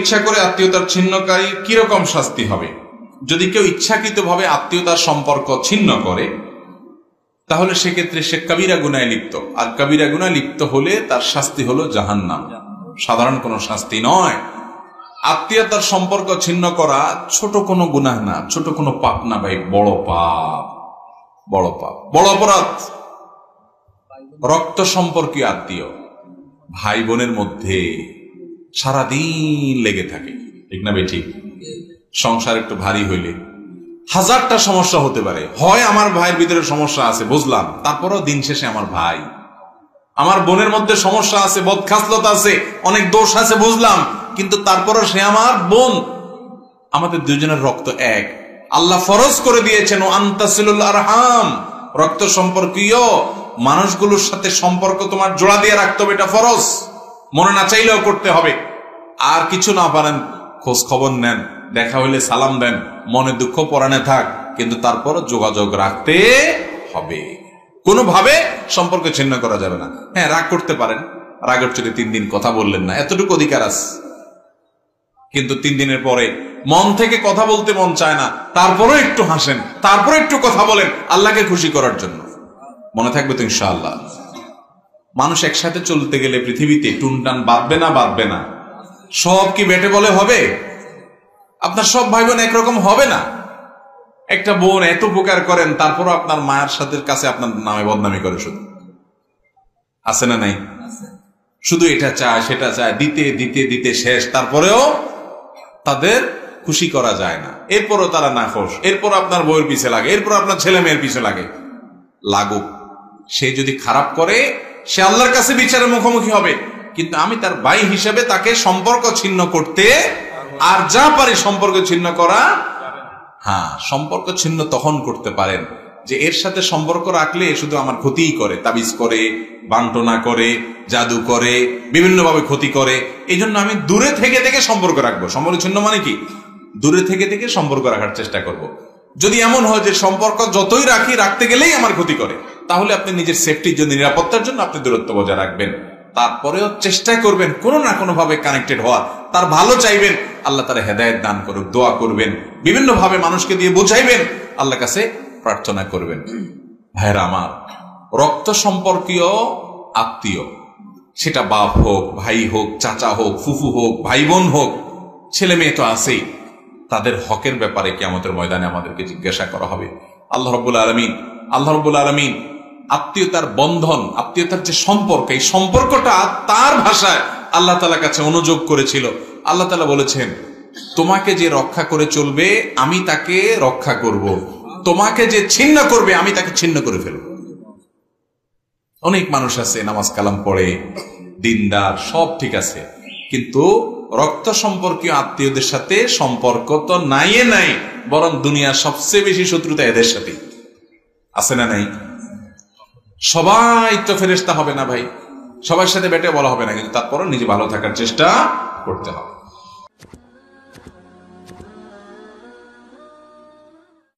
ইচ্ছা করে আত্মীয়তার ছিন্নকারী কিরকম শাস্তি হবে? যদি কেউ ইচ্ছাকৃতভাবে আত্মীয়তার সম্পর্ক ছিন্ন করে তাহলে সেক্ষেত্রে সে কবিরা গুনায় লিপ্ত, আর কবিরা গুনায় লিপ্ত হলে তার শাস্তি হলো জাহান্নাম, সাধারণ কোনো শাস্তি নয়। আত্মীয়তার সম্পর্ক ছিন্ন করা ছোট কোনো গুনাহ না, ছোট কোনো পাপ না ভাই, বড় পাপ, বড় পাপ, বড় অপরাধ। রক্ত সম্পর্কীয় আত্মীয় ভাই বোনের মধ্যে সারাদিন লেগে থাকে, ঠিক না ভাই? ঠিক। সংসার একটু ভারী হইলে হাজারটা সমস্যা হতে পারে। হয় আমার ভাইয়ের ভিতরে সমস্যা আছে বুঝলাম, তারপরও দিন শেষে আমার ভাই। আমার বোনের মধ্যে সমস্যা আছে, বদখাসলত আছে, অনেক দোষ আছে বুঝলাম, কিন্তু তারপরও সে আমার বোন। আমাদের দুজনের রক্ত এক। আল্লাহ ফরজ করে দিয়েছেন আনতাসিলুল আরহাম, রক্ত সম্পর্কীয় মানুষগুলোর সাথে সম্পর্ক তোমার জোড়া দিয়ে রাখতে হবে, এটা ফরজ, মনে না চাইলেও করতে হবে। আর কিছু না পারেন খোঁজ খবর নেন, দেখা হইলে সালাম দেন, মনে দুঃখ পরাণে থাক, কিন্তু তারপর যোগাযোগ রাখতে হবে। কোনোভাবে সম্পর্ক ছিন্ন করা যাবে না। হ্যাঁ, রাগ করতে পারেন, রাগের চলে 3 দিন কথা বললেন না, এতটুকু অধিকার আছে, কিন্তু 3 দিনের পরে মন থেকে কথা বলতে মন চায় না, তারপরও একটু হাসেন, তারপরে একটু কথা বলেন আল্লাহকে খুশি করার জন্য। মনে থাকবে তো ইনশাআল্লাহ। মানুষ একসাথে চলতে গেলে পৃথিবীতে টুনটান বাঁধবে না? বাঁধবে না। সব কি বেটে বলে হবে? আপনার সব ভাই বোন একরকম হবে না। একটা বোন এত উপকার করেন, তারপরও আপনার মায়ের সাথে কাছে আপনার নামে বদনামি করে, শুধু আছে না নাই? শুধু এটা চায় সেটা চায়, দিতে দিতে দিতে শেষ, তারপরেও তাদের খুশি করা যায় না। এরপরও তারা নাখোশ, এরপর আপনার বউয়ের পিছে লাগে, এরপর আপনার ছেলে মেয়ের পিছে লাগে। লাগুক, সে যদি খারাপ করে সে আল্লাহর কাছে বিচারের মুখোমুখি হবে, কিন্তু আমি তার ভাই হিসেবে তাকে সম্পর্ক ছিন্ন করতে আর যা পারি সম্পর্ক ছিন্ন করা। হ্যাঁ, সম্পর্ক ছিন্ন তখন করতে পারেন যে এর সাথে সম্পর্ক রাখলে শুধু আমার ক্ষতিই করে, তাবিজ করে, বান্টনা করে, জাদু করে, বিভিন্নভাবে ক্ষতি করে, এই জন্য আমি দূরে থেকে থেকে সম্পর্ক রাখবো। সম্পর্ক ছিন্ন মানে কি? দূরে থেকে থেকে সম্পর্ক রাখার চেষ্টা করব। যদি এমন হয় যে সম্পর্ক যতই রাখি, রাখতে গেলেই আমার ক্ষতি করে, তাহলে আপনি নিজের সেফটির জন্য, নিরাপত্তার জন্য আপনি দূরত্ব বজায় রাখবেন। তারপরেও চেষ্টা করবেন কোনো না কোনো ভাবে কানেক্টেড হওয়ার, তার ভালো চাইবেন, আল্লাহ তার হেদায়েত দান করুক, দোয়া করবেন, বিভিন্ন ভাবে মানুষকে দিয়ে বোঝাইবেন, আল্লাহর কাছে প্রার্থনা করবেন। ভাইরা আমার, রক্ত সম্পর্কীয় আত্মীয়, সেটা বাপ হোক, ভাই হোক, চাচা হোক, ফুফু হোক, ভাই বোন হোক, ছেলে মেয়ে তো আছেই, তাদের হকের ব্যাপারে কিয়ামতের ময়দানে আমাদেরকে জিজ্ঞাসা করা হবে। আল্লাহ রাব্বুল আলামিন আত্মীয়তার বন্ধন, আত্মীয়তার যে সম্পর্ক, এই সম্পর্কটা তার ভাষায় আল্লাহ তাআলার কাছে অনুযোগ করেছিল। আল্লাহ তাআলা বলেছেন, তোমাকে যে রক্ষা করে চলবে আমি তাকে রক্ষা করব, তোমাকে যে ছিন্ন করবে আমি তাকে ছিন্ন করে ফেলব। অনেক মানুষ আছে নামাজ কালাম পড়ে, দিনদার, সব ঠিক আছে, কিন্তু রক্ত সম্পর্কীয় আত্মীয়দের সাথে সম্পর্ক তো নাই, বরং দুনিয়ার সবচেয়ে বেশি শত্রুতা এদের সাথে। আছে না নাই? সবাই তো ফেরেশতা হবে না ভাই, সবার সাথে বেটে বলা হবে না, কিন্তু তারপরও নিজে ভালো থাকার চেষ্টা করতে হবে।